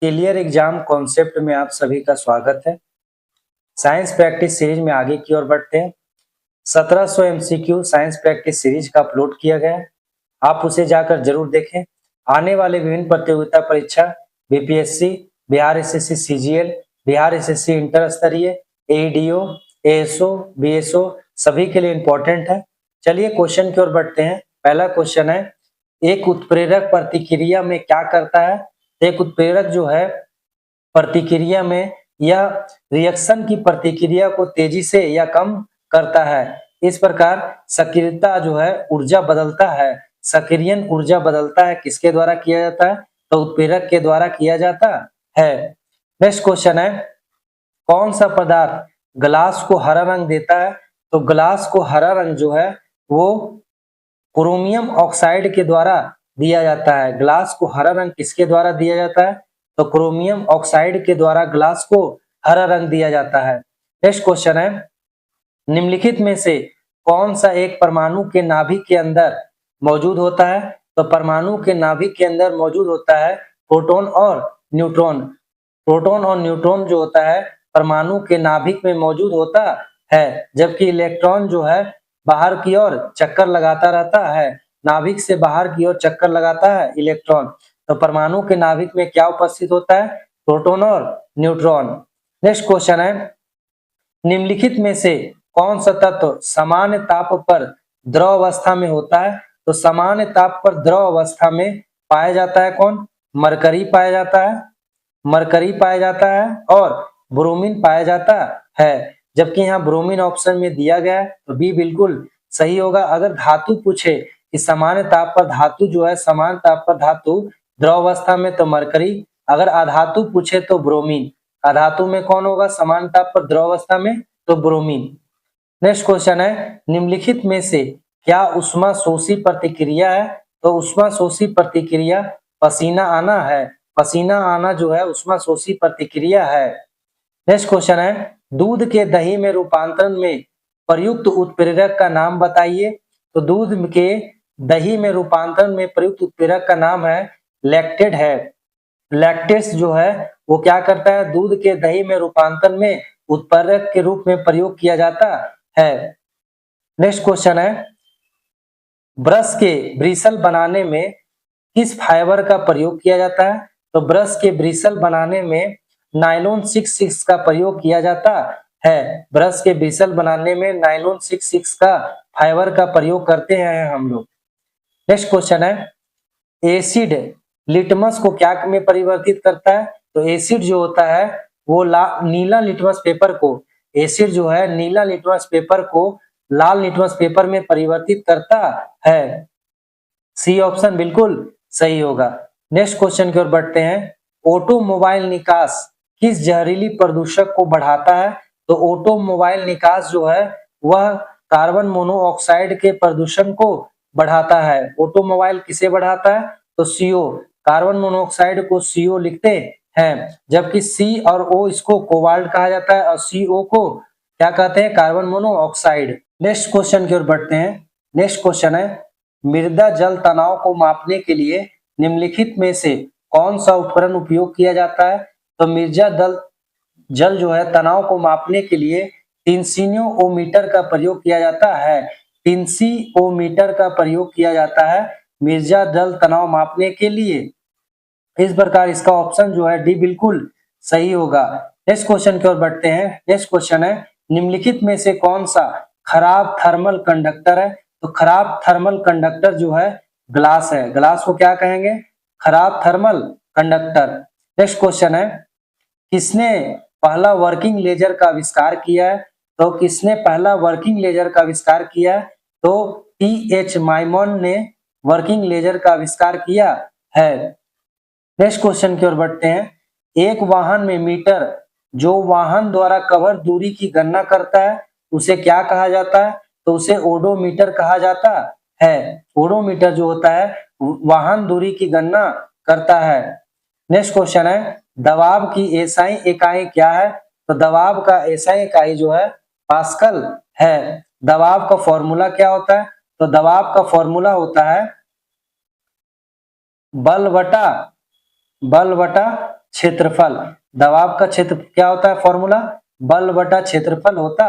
Clear exam concept में आप सभी का स्वागत है। साइंस प्रैक्टिस सीरीज में आगे की ओर बढ़ते हैं। 1700 एमसीक्यू साइंस प्रैक्टिस सीरीज का अपलोड किया गया है, आप उसे जाकर जरूर देखें। आने वाले विभिन्न प्रतियोगिता परीक्षा BPSC, Bihar SSC CGL, Bihar SSC inter स्तरीय, एईडीओ, एएसओ, बीएसओ सभी के लिए इम्पोर्टेंट है। चलिए क्वेश्चन की ओर बढ़ते हैं। पहला क्वेश्चन है, एक उत्प्रेरक प्रतिक्रिया में क्या करता है? एक उत्प्रेरक जो है प्रतिक्रिया में यह रिएक्शन की प्रतिक्रिया को तेजी से या कम करता है। इस प्रकार सक्रियता जो है ऊर्जा बदलता है, सक्रियन ऊर्जा बदलता है किसके द्वारा किया जाता है? तो उत्प्रेरक के द्वारा किया जाता है। नेक्स्ट क्वेश्चन है, कौन सा पदार्थ ग्लास को हरा रंग देता है? तो ग्लास को हरा रंग जो है वो क्रोमियम ऑक्साइड के द्वारा दिया जाता है। ग्लास को हरा रंग किसके द्वारा दिया जाता है? तो क्रोमियम ऑक्साइड के द्वारा ग्लास को हरा रंग दिया जाता है। नेक्स्ट क्वेश्चन है, निम्नलिखित में से कौन सा एक परमाणु के नाभिक के अंदर मौजूद होता है? तो परमाणु के नाभिक के अंदर मौजूद होता है प्रोटॉन और न्यूट्रॉन। प्रोटॉन और न्यूट्रॉन जो होता है परमाणु के नाभिक में मौजूद होता है, जबकि इलेक्ट्रॉन जो है बाहर की ओर चक्कर लगाता रहता है। नाभिक से बाहर की ओर चक्कर लगाता है इलेक्ट्रॉन। तो परमाणु के नाभिक में क्या उपस्थित होता है? प्रोटॉन और न्यूट्रॉन। नेक्स्ट क्वेश्चन है, निम्नलिखित में से कौन सा तत्व सामान्य ताप पर द्रव अवस्था में होता है? तो सामान्य ताप पर द्रव अवस्था में पाया जाता है कौन? मरकरी पाया जाता है, मरकरी पाया जाता है और ब्रोमीन पाया जाता है। जबकि यहाँ ब्रोमीन ऑप्शन में दिया गया है तो बी बिल्कुल सही होगा। अगर धातु पूछे कि सामान्य ताप पर धातु जो है, सामान्य ताप पर धातु द्रव अवस्था में, तो मरकरी। अगर अधातु पूछे तो ब्रोमीन। अधातु में कौन होगा सामान्य ताप पर द्रव अवस्था में? तो ब्रोमीन। नेक्स्ट क्वेश्चन है, निम्नलिखित में से क्या उष्मा शोषी प्रतिक्रिया है? तो उष्मा शोषी प्रतिक्रिया पसीना आना है। पसीना आना जो है उष्मा शोषी प्रतिक्रिया है। नेक्स्ट क्वेश्चन है, दूध के दही में रूपांतरण में प्रयुक्त उत्प्रेरक का नाम बताइए। तो दूध के दही में रूपांतरण में प्रयुक्त उत्प्रेरक का नाम है लैक्टेट है। लैक्टेस जो है वो क्या करता है? दूध के दही में रूपांतरण में उत्प्रेरक के रूप में प्रयोग किया जाता है। नेक्स्ट क्वेश्चन है, ब्रश के ब्रिसल बनाने में किस फाइबर का प्रयोग किया जाता है? तो ब्रश के ब्रिसल बनाने में नायलॉन 66 का प्रयोग किया जाता है। ब्रश के ब्रिसल बनाने में नायलॉन 66 का फाइबर का प्रयोग करते हैं हम लोग। नेक्स्ट क्वेश्चन है, एसिड लिटमस को क्या में परिवर्तित करता है? तो एसिड जो होता है वो नीला लिटमस पेपर को, एसिड जो है नीला लिटमस पेपर को लाल लिटमस पेपर में परिवर्तित करता है। सी ऑप्शन बिल्कुल सही होगा। नेक्स्ट क्वेश्चन की ओर बढ़ते हैं, ऑटोमोबाइल निकास किस जहरीली प्रदूषक को बढ़ाता है? तो ऑटोमोबाइल निकास जो है वह कार्बन मोनोऑक्साइड के प्रदूषण को बढ़ाता है। ऑटोमोबाइल किसे बढ़ाता है? तो सीओ, कार्बन मोनोऑक्साइड को सीओ लिखते हैं, जबकि सी और ओ इसको कोबाल्ट कहा जाता है और सीओ को क्या कहते हैं? Carbon monoxide. नेक्स्ट क्वेश्चन की ओर बढ़ते हैं। नेक्स्ट क्वेश्चन है, मृदा जल तनाव को मापने के लिए निम्नलिखित में से कौन सा उपकरण उपयोग किया जाता है? तो मृदा जल जो है तनाव को मापने के लिए टेंसियोमीटर का प्रयोग किया जाता है। टेंसियोमीटर का प्रयोग किया जाता है मृदा जल तनाव मापने के लिए। इस प्रकार इसका ऑप्शन जो है डी बिल्कुल सही होगा। नेक्स्ट क्वेश्चन की ओर बढ़ते हैं। नेक्स्ट क्वेश्चन है, निम्नलिखित में से कौन सा खराब थर्मल कंडक्टर है? तो खराब थर्मल कंडक्टर जो है ग्लास है। ग्लास को क्या कहेंगे? खराब थर्मल कंडक्टर। नेक्स्ट क्वेश्चन है, किसने पहला वर्किंग लेजर का आविष्कार किया है? तो किसने पहला वर्किंग लेजर का आविष्कार किया है? तो टी.एच. माइमन ने वर्किंग लेजर का आविष्कार किया है। नेक्स्ट क्वेश्चन की ओर बढ़ते हैं, एक वाहन में मीटर जो वाहन द्वारा कवर दूरी की गणना करता है उसे क्या कहा जाता है? तो उसे ओडोमीटर कहा जाता है। ओडोमीटर जो होता है वाहन दूरी की गणना करता है। नेक्स्ट क्वेश्चन है, दबाव की एसआई इकाई क्या है? तो दबाव का एसआई इकाई जो है पास्कल है। दबाव का फॉर्मूला क्या होता है? तो दबाव का फॉर्मूला होता है बल बटा क्षेत्रफल। दबाव का क्षेत्र क्या होता है फॉर्मूला, बल बटा क्षेत्रफल होता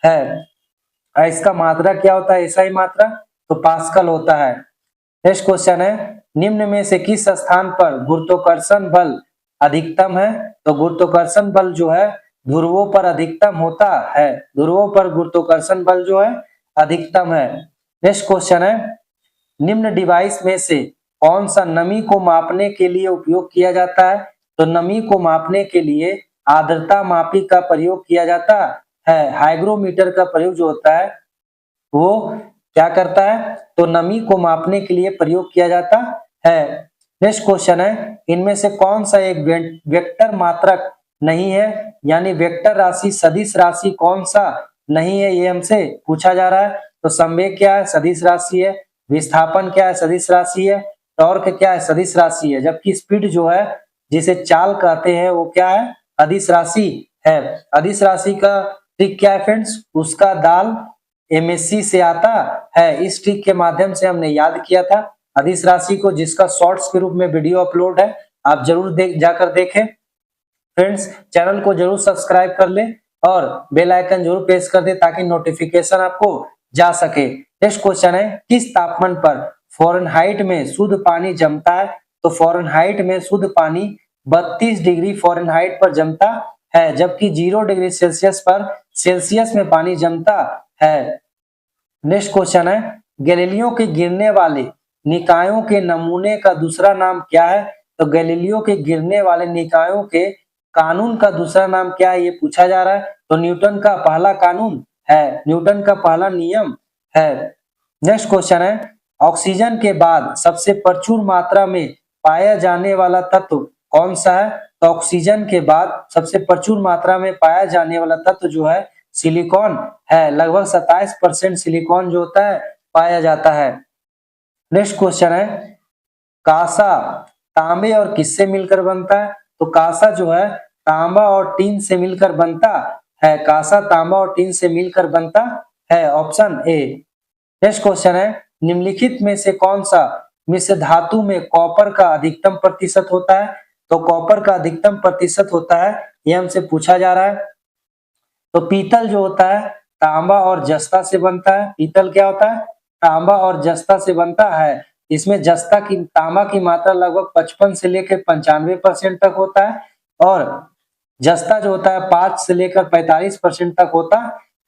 है। इसका मात्रा क्या होता है, ऐसा ही मात्रा, तो पास्कल होता है। नेक्स्ट क्वेश्चन है, निम्न में से किस स्थान पर गुरुत्वाकर्षण बल अधिकतम है? तो गुरुत्वाकर्षण बल जो है ध्रुवों पर अधिकतम होता है, ध्रुवों पर गुरुत्वाकर्षण बल जो है अधिकतम है। नेक्स्ट क्वेश्चन है, निम्न डिवाइस में से कौन सा नमी को मापने के लिए उपयोग किया जाता है? तो नमी को मापने के लिए आर्द्रता मापी का प्रयोग किया जाता है। हाइग्रोमीटर का प्रयोग जो होता है वो क्या करता है, तो नमी को मापने के लिए प्रयोग किया जाता है। नेक्स्ट क्वेश्चन है, इनमें से कौन सा एक वेक्टर मात्रक नहीं है, यानी वेक्टर राशि सदिश राशि कौन सा नहीं है, ये हमसे पूछा जा रहा है। तो संवेग क्या है, सदिश राशि है। विस्थापन क्या है, सदिश राशि है। टॉर्क क्या है, सदिश राशि है। जबकि स्पीड जो है जिसे चाल कहते हैं वो क्या है, अदिश राशि है। अदिश राशि का ट्रिक क्या है फ्रेंड्स, उसका दाल एमएससी से आता है। इस ट्रिक के माध्यम से हमने याद किया था अदिश राशि को, जिसका शॉर्ट्स के रूप में वीडियो अपलोड है, आप जरूर जाकर देखें। फ्रेंड्स चैनल को जरूर सब्सक्राइब कर ले और बेल आइकन जरूर प्रेस कर दे ताकि नोटिफिकेशन आपको जा सके। नेक्स्ट क्वेश्चन है, किस तापमान पर फ़ारेनहाइट में शुद्ध पानी जमता है? तो फ़ारेनहाइट में शुद्ध पानी 32 डिग्री फ़ारेनहाइट पर जमता है, जबकि 0 डिग्री सेल्सियस पर सेल्सियस में पानी जमता है। नेक्स्ट क्वेश्चन है, गैलीलियो के गिरने वाले निकायों के नमूने का दूसरा नाम क्या है? तो गैलीलियो के गिरने वाले निकायों के कानून का दूसरा नाम क्या है, ये पूछा जा रहा है। तो न्यूटन का पहला कानून है, न्यूटन का पहला नियम है। नेक्स्ट क्वेश्चन है, ऑक्सीजन के बाद सबसे प्रचुर मात्रा में पाया जाने वाला तत्व कौन सा है? तो ऑक्सीजन के बाद सबसे प्रचुर मात्रा में पाया जाने वाला तत्व जो है सिलिकॉन है। लगभग 27% सिलिकॉन जो होता है पाया जाता है। नेक्स्ट क्वेश्चन है, कांसा तांबे और किससे मिलकर बनता है? तो कांसा जो है तांबा और टीन से मिलकर बनता है। कांसा तांबा और टीन से मिलकर बनता है, ऑप्शन ए। नेक्स्ट क्वेश्चन है, निम्नलिखित में से कौन सा मिश्र धातु में कॉपर का अधिकतम प्रतिशत होता है? तो कॉपर का अधिकतम प्रतिशत होता है, ये हमसे पूछा जा रहा है। तो पीतल जो होता है तांबा और जस्ता से बनता है। पीतल क्या होता है, तांबा और जस्ता से बनता है। इसमें जस्ता की तांबा की मात्रा लगभग 55 से लेकर 95% तक होता है और जस्ता जो होता है 5 से लेकर 45% तक होता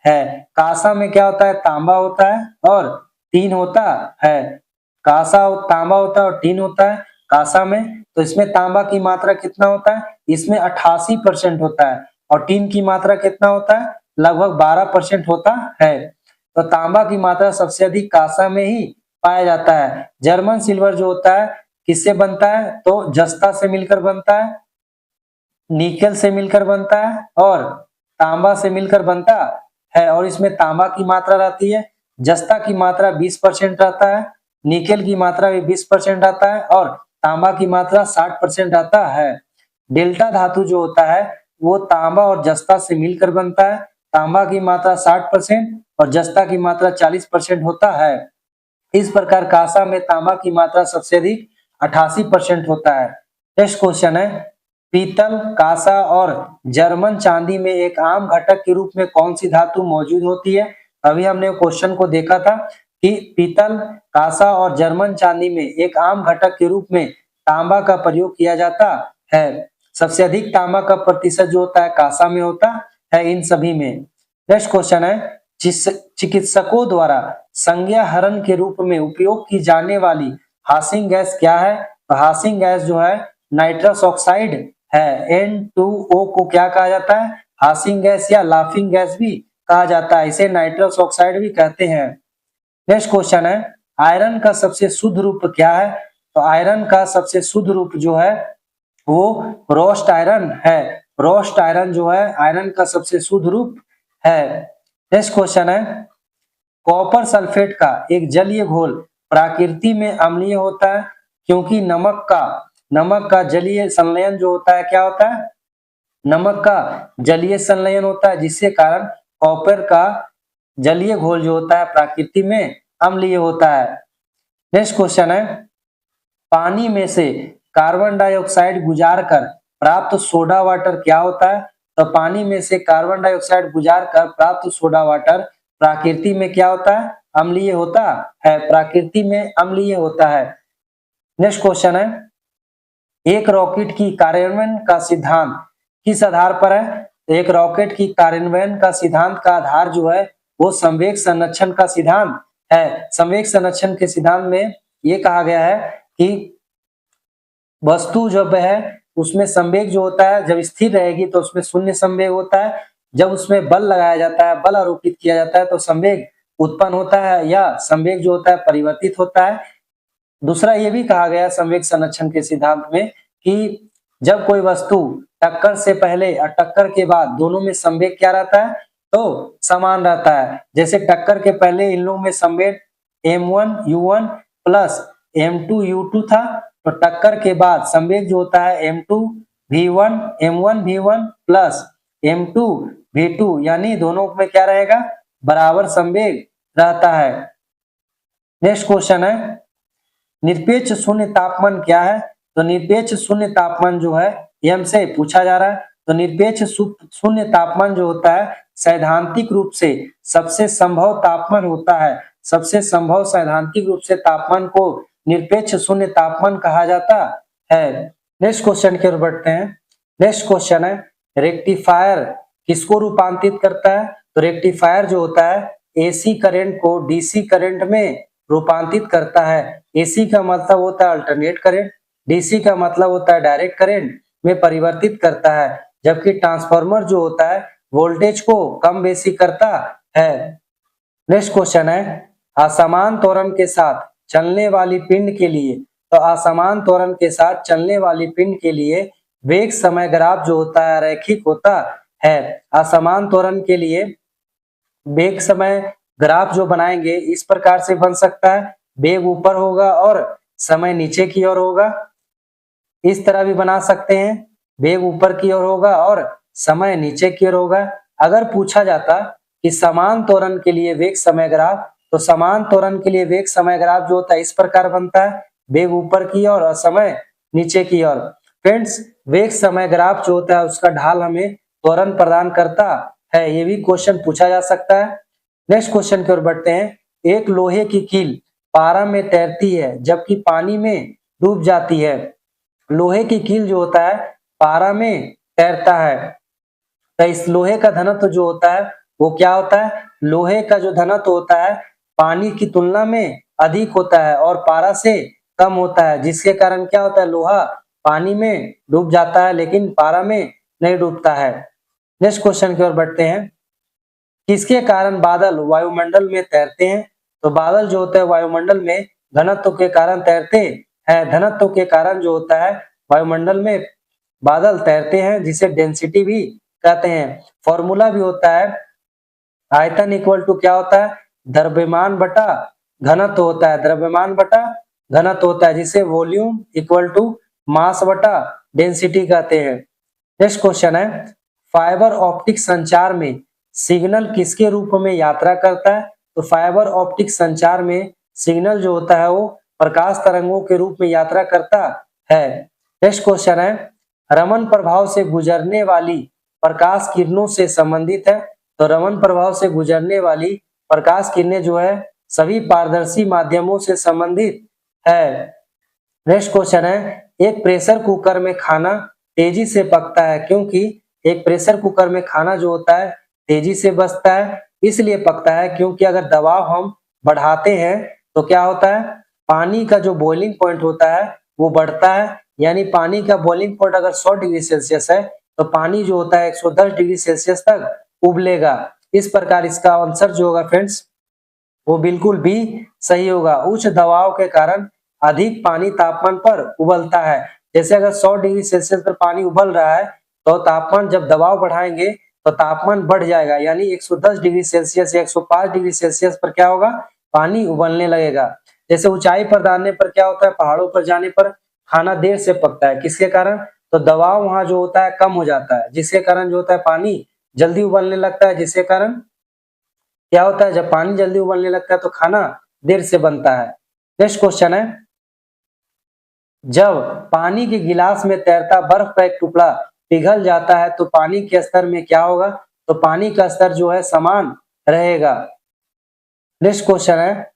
है। कांसा में क्या होता है, तांबा होता है और टीन होता है। कांसा तांबा होता है और टीन होता है कांसा में। तो इसमें तांबा की मात्रा कितना होता है, इसमें 88% होता है और टीन की मात्रा कितना होता है, लगभग 12% होता है। तो तांबा की मात्रा सबसे अधिक कांसा में ही पाया जाता है। जर्मन सिल्वर जो होता है किससे बनता है, तो जस्ता से मिलकर बनता है, निकेल से मिलकर बनता है और तांबा से मिलकर बनता है। और इसमें तांबा की मात्रा रहती है, जस्ता की मात्रा 20% रहता है, निकेल की मात्रा भी 20% आता है और तांबा की मात्रा 60% आता है। डेल्टा धातु जो होता है वो तांबा और जस्ता से मिलकर बनता है। तांबा की मात्रा 60% और जस्ता की मात्रा 40% होता है। इस प्रकार कांसा में तांबा की मात्रा सबसे अधिक 88% होता है। नेक्स्ट क्वेश्चन है, पीतल, कांसा और जर्मन चांदी में एक आम घटक के रूप में कौन सी धातु मौजूद होती है? अभी हमने क्वेश्चन को देखा था कि पीतल, कांसा और जर्मन चांदी में एक आम घटक के रूप में तांबा का प्रयोग किया जाता है। सबसे अधिक तांबा का प्रतिशत जो होता है कांसा में होता है इन सभी में। नेक्स्ट क्वेश्चन है, चिकित्सकों द्वारा संज्ञाहरण के रूप में उपयोग की जाने वाली हासिंग गैस क्या है? तो हासिंग गैस जो है नाइट्रस ऑक्साइड है। N2O को क्या कहा जाता है, हासिंग गैस या लाफिंग गैस भी कहा जाता है, इसे नाइट्रस ऑक्साइड भी कहते हैं। नेक्स्ट क्वेश्चन है, आयरन का सबसे शुद्ध रूप क्या है? तो आयरन का सबसे शुद्ध रूप जो है वो रोस्ट आयरन है। रोस्ट आयरन जो है आयरन का सबसे शुद्ध रूप है। नेक्स्ट क्वेश्चन है, कॉपर सल्फेट का एक जलीय घोल प्रकृति में अम्लीय होता है क्योंकि नमक का जलीय संलयन जो होता है क्या होता है, नमक का जलीय संलयन होता है, जिसके कारण कॉपर का जलीय घोल जो होता है प्रकृति में अम्लीय होता है। नेक्स्ट क्वेश्चन है, पानी में से कार्बन डाइऑक्साइड गुजार कर प्राप्त सोडा वाटर क्या होता है? तो पानी में से कार्बन डाइऑक्साइड गुजार कर प्राप्त सोडा वाटर प्रकृति में क्या होता है? अम्लीय होता है, प्रकृति में अम्लीय होता है। नेक्स्ट क्वेश्चन है, एक रॉकेट की कार्यान्वयन का सिद्धांत किस आधार पर है? एक रॉकेट की कार्यान्वयन का सिद्धांत का आधार जो है वो संवेग संरक्षण का सिद्धांत है। संवेग संरक्षण के सिद्धांत में ये कहा गया है कि वस्तु जब है उसमें संवेग जो होता है जब स्थिर रहेगी तो उसमें शून्य संवेग होता है, जब उसमें बल लगाया जाता है, बल आरोपित किया जाता है तो संवेग उत्पन्न होता है या संवेग जो होता है परिवर्तित होता है। दूसरा ये भी कहा गया संवेग संरक्षण के सिद्धांत में कि जब कोई वस्तु टक्कर से पहले और टक्कर के बाद दोनों में संवेग क्या रहता है? तो समान रहता है। जैसे टक्कर के पहले इन लोगों में संवेग m1 u1 plus m2 u2 था, तो टक्कर के बाद संवेग जो होता है m2 v1 m1 v1 plus m2 v2, यानी दोनों में क्या रहेगा? बराबर संवेग रहता है। नेक्स्ट क्वेश्चन है, निरपेक्ष शून्य तापमान क्या है? तो निरपेक्ष शून्य तापमान जो है ये हमसे पूछा जा रहा है। तो निरपेक्ष शून्य तापमान जो होता है सैद्धांतिक रूप से सबसे संभव तापमान होता है। सबसे संभव सैद्धांतिक रूप से तापमान को निरपेक्ष शून्य तापमान कहा जाता है। नेक्स्ट क्वेश्चन की ओर बढ़ते हैं। नेक्स्ट क्वेश्चन है, रेक्टिफायर किसको रूपांतरित करता है? तो रेक्टिफायर जो होता है एसी करंट को डीसी करंट में रूपांतरित करता है। एसी का मतलब होता है अल्टरनेट करंट, डीसी का मतलब होता है डायरेक्ट करंट में परिवर्तित करता है, जबकि ट्रांसफार्मर जो होता है वोल्टेज को कम बेसी करता है। नेक्स्ट क्वेश्चन है, असमान त्वरण के साथ चलने वाली पिंड के लिए, तो असमान त्वरण के साथ चलने वाली पिंड के लिए वेग समय ग्राफ जो होता है रैखिक होता है। असमान त्वरण के लिए वेग समय ग्राफ जो बनाएंगे इस प्रकार से बन सकता है, वेग ऊपर होगा और समय नीचे की ओर होगा। इस तरह भी बना सकते हैं, वेग ऊपर की ओर होगा और समय नीचे की ओर होगा। अगर पूछा जाता कि समान त्वरण के लिए वेग समय ग्राफ, तो समान त्वरण के लिए वेग समय ग्राफ जो होता है इस प्रकार बनता है, वेग ऊपर की ओर और समय नीचे की ओर। फ्रेंड्स, वेग समय ग्राफ जो होता है उसका ढाल हमें त्वरण प्रदान करता है, ये भी क्वेश्चन पूछा जा सकता है। नेक्स्ट क्वेश्चन की ओर बढ़ते हैं, एक लोहे की कील पारा में तैरती है जबकि पानी में डूब जाती है। लोहे की कील जो होता है पारा में तैरता है, तो इस लोहे का घनत्व जो होता है वो क्या होता है? लोहे का जो घनत्व होता है पानी की तुलना में अधिक होता है और पारा से कम होता है, जिसके कारण क्या होता है? लोहा पानी में डूब जाता है लेकिन पारा में नहीं डूबता है। नेक्स्ट क्वेश्चन की ओर बढ़ते हैं, किसके कारण बादल वायुमंडल में तैरते हैं? तो बादल जो होते हैं वायुमंडल में घनत्व के कारण तैरते हैं। घनत्व के कारण जो होता है वायुमंडल में बादल तैरते हैं, जिसे डेंसिटी भी कहते हैं। फॉर्मूला भी होता है आयतन इक्वल टू क्या होता है? द्रव्यमान बटा घनत्व होता है। द्रव्यमान बटा घनत्व होता है, जिसे वॉल्यूम इक्वल टू मास बटा डेंसिटी कहते हैं। नेक्स्ट क्वेश्चन है, फाइबर ऑप्टिक संचार में सिग्नल किसके रूप में यात्रा करता है? तो फाइबर ऑप्टिक संचार में सिग्नल जो होता है वो प्रकाश तरंगों के रूप में यात्रा करता है। नेक्स्ट क्वेश्चन है, रमन प्रभाव से गुजरने वाली प्रकाश किरणों से संबंधित है। तो रमन प्रभाव से गुजरने वाली प्रकाश किरणें जो है सभी पारदर्शी माध्यमों से संबंधित है। नेक्स्ट क्वेश्चन है, एक प्रेशर कुकर में खाना तेजी से पकता है क्योंकि एक प्रेशर कुकर में खाना जो होता है तेजी से बचता है, इसलिए पकता है क्योंकि अगर दबाव हम बढ़ाते हैं तो क्या होता है? पानी का जो बॉइलिंग पॉइंट होता है वो बढ़ता है, यानी पानी का बॉइलिंग पॉइंट अगर 100 डिग्री सेल्सियस है तो पानी जो होता है 110 डिग्री सेल्सियस तक उबलेगा। इस प्रकार इसका आंसर जो होगा फ्रेंड्स वो बिल्कुल भी सही होगा। उच्च दबाव के कारण अधिक पानी तापमान पर उबलता है। जैसे अगर 100 डिग्री सेल्सियस पर पानी उबल रहा है तो तापमान जब दबाव बढ़ाएंगे तो तापमान बढ़ जाएगा, यानी 110 डिग्री सेल्सियस या 105 डिग्री सेल्सियस पर क्या होगा? पानी उबलने लगेगा। जैसे ऊंचाई पर जाने पर क्या होता है? पहाड़ों पर जाने पर खाना देर से पकता है, किसके कारण? तो दबाव वहां जो होता है कम हो जाता है, जिसके कारण जो होता है पानी जल्दी उबलने लगता है, जिसके कारण क्या होता है? जब पानी जल्दी उबलने लगता है तो खाना देर से बनता है। नेक्स्ट क्वेश्चन है, जब पानी के गिलास में तैरता बर्फ का एक टुकड़ा पिघल जाता है तो पानी के स्तर में क्या होगा? तो पानी का स्तर जो है समान रहेगा। नेक्स्ट क्वेश्चन है,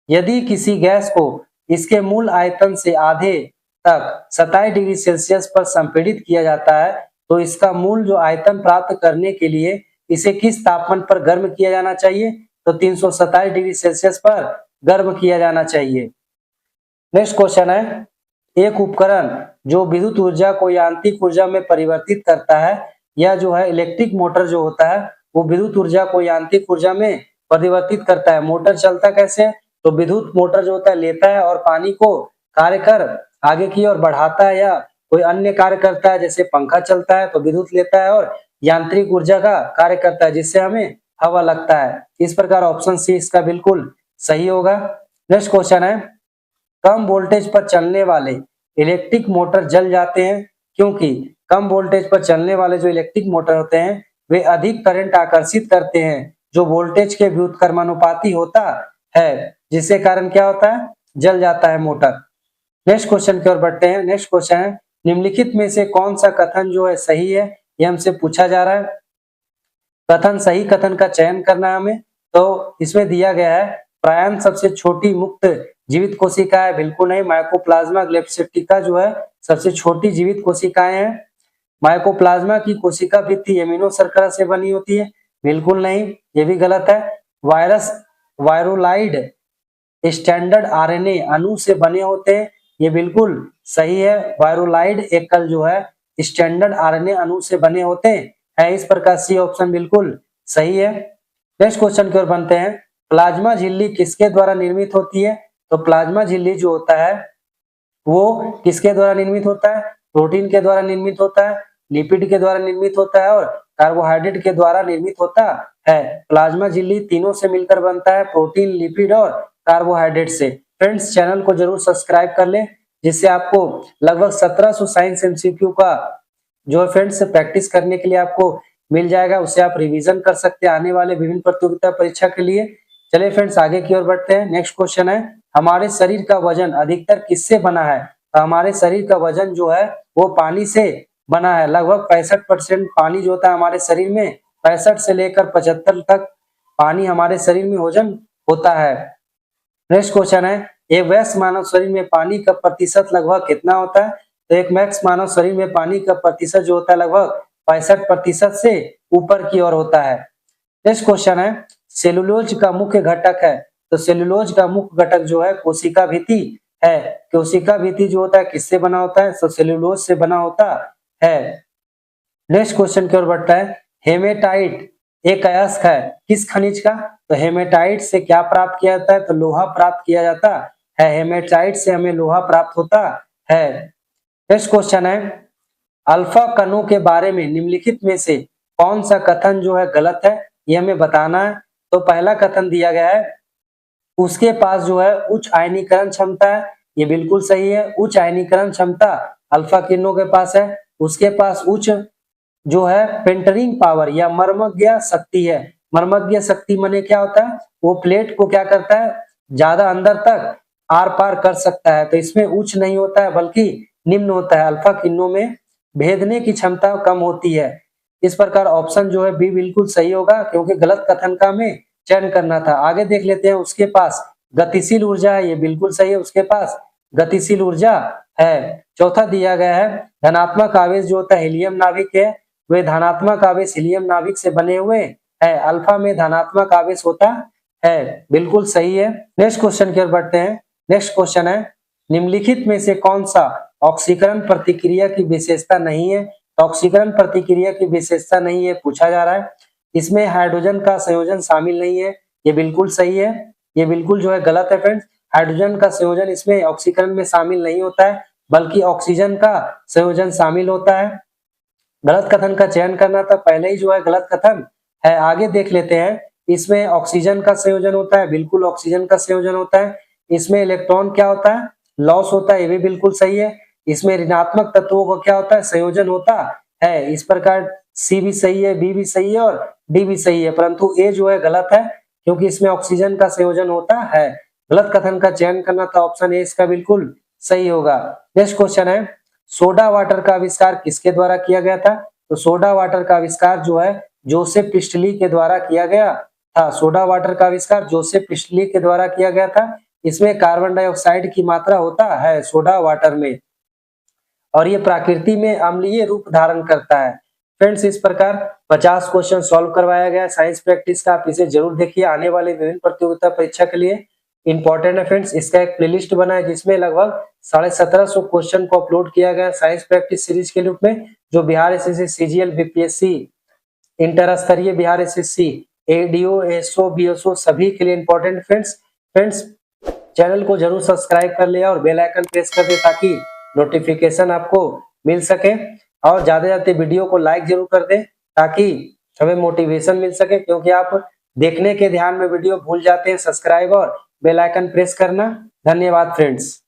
यदि किसी गैस को इसके मूल आयतन से आधे तक 27 डिग्री सेल्सियस पर संपीड़ित किया जाता है तो इसका मूल जो आयतन प्राप्त करने के लिए इसे किस तापमान पर गर्म किया जाना चाहिए? तो 327 डिग्री सेल्सियस पर गर्म किया जाना चाहिए। नेक्स्ट क्वेश्चन है, एक उपकरण जो विद्युत ऊर्जा को यांत्रिक ऊर्जा में परिवर्तित करता है, या जो है इलेक्ट्रिक मोटर जो होता है वो विद्युत ऊर्जा को यांत्रिक ऊर्जा में परिवर्तित करता है। मोटर चलता कैसे? तो विद्युत मोटर जो होता है लेता है और पानी को कार्य कर आगे की ओर बढ़ाता है, या कोई अन्य कार्य करता है, जैसे पंखा चलता है तो विद्युत लेता है और यांत्रिक ऊर्जा का कार्य करता है जिससे हमें हवा लगता है। इस प्रकार ऑप्शन सी इसका बिल्कुल सही होगा। नेक्स्ट क्वेश्चन है, कम वोल्टेज पर चलने वाले इलेक्ट्रिक मोटर जल जाते हैं क्योंकि कम वोल्टेज पर चलने वाले जो इलेक्ट्रिक मोटर होते हैं वे अधिक करंट आकर्षित करते हैं जो वोल्टेज के व्युत्क्रमानुपाती होता है, जिसके कारण क्या होता है? जल जाता है मोटर। नेक्स्ट क्वेश्चन की ओर बढ़ते हैं। नेक्स्ट क्वेश्चन है, निम्नलिखित में से कौन सा कथन जो है सही है? ये हमसे पूछा जा रहा है। कथन, सही कथन का चयन करना है हमें। तो इसमें दिया गया है प्रायन सबसे छोटी मुक्त जीवित कोशिका है, बिल्कुल नहीं। माइकोप्लाज्मा ग्लिब्सेप्टिका जो है सबसे छोटी जीवित कोशिकाएं हैं। माइकोप्लाज्मा की कोशिका भित्ति एमिनो शर्करा से बनी होती है, बिल्कुल नहीं, ये भी गलत है। वायरस वायरोलाइड स्टैंडर्ड आरएनए अणु से बने होते हैं, ये बिल्कुल सही है। वायरोलाइड एकल जो है स्टैंडर्ड आरएनए अणु से बने होते हैं। इस प्रकार सी ऑप्शन बिल्कुल सही है। नेक्स्ट क्वेश्चन की ओर बनते हैं, प्लाज्मा झिल्ली किसके द्वारा निर्मित होती है? तो प्लाज्मा झिल्ली जो होता है वो किसके द्वारा निर्मित होता है? प्रोटीन के द्वारा निर्मित होता है, लिपिड के द्वारा निर्मित होता है और कार्बोहाइड्रेट के द्वारा निर्मित होता है। प्लाज्मा झिल्ली तीनों से मिलकर बनता है, प्रोटीन, लिपिड और कार्बोहाइड्रेट से। फ्रेंड्स, चैनल को जरूर सब्सक्राइब कर लें जिससे आपको लगभग 1700 साइंस एमसीक्यू का जो है फ्रेंड्स प्रैक्टिस करने के लिए आपको मिल जाएगा। उससे आप रिवीजन कर सकते हैं आने वाले विभिन्न प्रतियोगिता परीक्षा के लिए। चलिए फ्रेंड्स आगे की ओर बढ़ते हैं। नेक्स्ट क्वेश्चन है, हमारे शरीर का वजन अधिकतर किससे बना है? तो हमारे शरीर का वजन जो है वो पानी से बना है। लगभग 65% पानी जो होता है हमारे शरीर में, 65 से लेकर 75 तक पानी हमारे शरीर में वजन होता है। नेक्स्ट क्वेश्चन है, एक वयस्क मानव शरीर में पानी का प्रतिशत लगभग कितना होता है? तो एक वयस्क मानव शरीर में पानी का प्रतिशत जो होता है लगभग 65% से ऊपर की ओर होता है। नेक्स्ट क्वेश्चन है, सेलुलोज का मुख्य घटक है। तो सेलुलोज का मुख्य घटक जो है कोशिका भित्ति है। कोशिका भित्ति जो होता है किससे बना होता है? तो सेलुलोज से बना होता है। नेक्स्ट क्वेश्चन की ओर बढ़ता है, हेमेटाइट एक अयस्क है किस खनिज का? तो हेमेटाइट से क्या प्राप्त किया जाता है? तो लोहा प्राप्त किया जाता है। हेमेटाइट से हमें लोहा प्राप्त होता है। नेक्स्ट क्वेश्चन है, अल्फा कणों के बारे में निम्नलिखित में से कौन सा कथन जो है गलत है? ये हमें बताना है। तो पहला कथन दिया गया है, उसके पास जो है उच्च आयनीकरण क्षमता है, ये बिल्कुल सही है। उच्च आयनीकरण क्षमता अल्फा किरणों के पास है। उसके पास उच्च जो है पेंटरिंग पावर या मर्मज्ञ शक्ति है। मर्मज्ञ शक्ति माने क्या होता है? वो प्लेट को क्या करता है? ज्यादा अंदर तक आर पार कर सकता है। तो इसमें उच्च नहीं होता है बल्कि निम्न होता है। अल्फा किरणों में भेदने की क्षमता कम होती है। इस प्रकार ऑप्शन जो है बी बिल्कुल सही होगा, क्योंकि गलत कथन का हमें चयन करना था। आगे देख लेते हैं, उसके पास गतिशील ऊर्जा है, ये बिल्कुल सही है, उसके पास गतिशील ऊर्जा है। चौथा दिया गया है, धनात्मक आवेश जो होता है हीलियम नाभिक है, वे धनात्मक आवेश हीलियम नाभिक से बने हुए है। अल्फा में धनात्मक आवेश होता है, बिल्कुल सही है। नेक्स्ट क्वेश्चन की ओर बढ़ते हैं। नेक्स्ट क्वेश्चन है, निम्नलिखित में से कौन सा ऑक्सीकरण प्रतिक्रिया की विशेषता नहीं है? ऑक्सीकरण प्रतिक्रिया की विशेषता नहीं है पूछा जा रहा है। इसमें हाइड्रोजन का संयोजन शामिल नहीं है, ये बिल्कुल सही है। ये बिल्कुल जो है गलत है फ्रेंड्स। हाइड्रोजन का संयोजन इसमें ऑक्सीकरण में शामिल नहीं होता है, बल्कि ऑक्सीजन का संयोजन शामिल होता है। गलत कथन का चयन करना था, पहले ही जो है गलत कथन है। आगे देख लेते हैं, इसमें ऑक्सीजन का संयोजन होता है, बिल्कुल ऑक्सीजन का संयोजन होता है। इसमें इलेक्ट्रॉन क्या होता है? लॉस होता है, ये भी बिल्कुल सही है। इसमें ऋणात्मक तत्वों का क्या होता है? संयोजन होता है। इस प्रकार सी भी सही है, बी भी सही है और डी भी सही है, परंतु ए जो है गलत है, क्योंकि इसमें ऑक्सीजन का संयोजन होता है। गलत कथन का चयन करना था, ऑप्शन ए इसका बिल्कुल सही होगा। नेक्स्ट क्वेश्चन है, सोडा वाटर का आविष्कार किसके द्वारा किया गया था? तो सोडा वाटर का आविष्कार जो है जोसेफ प्रिस्टली के द्वारा किया गया था। सोडा वाटर का आविष्कार जोसेफ प्रिस्टली के द्वारा किया गया था। इसमें कार्बन डाइऑक्साइड की मात्रा होता है सोडा वाटर में, और ये प्रकृति में अम्लीय रूप धारण करता है। फ्रेंड्स, इस प्रकार 50 क्वेश्चन सॉल्व करवाया गया साइंस प्रैक्टिस का। आप इसे जरूर देखिए, आने वाले विभिन्न प्रतियोगिता परीक्षा के लिए इंपॉर्टेंट है। फ्रेंड्स, इसका एक प्लेलिस्ट बना है जिसमें लगभग 1750 क्वेश्चन को अपलोड किया गया साइंस प्रैक्टिस सीरीज के रूप में, जो Bihar SSC, CGL, BPSC, inter स्तरीय Bihar SSC, ADO, SO, BSO सभी के लिए इंपॉर्टेंट। फ्रेंड्स, चैनल को जरूर सब्सक्राइब कर लिया और बेल आइकन प्रेस कर दे ताकि नोटिफिकेशन आपको मिल सके, और ज्यादा ज्यादा वीडियो को लाइक जरूर कर दे ताकि हमें मोटिवेशन मिल सके, क्योंकि आप देखने के ध्यान में वीडियो भूल जाते हैं। सब्सक्राइब और बेल आइकन प्रेस करना। धन्यवाद फ्रेंड्स।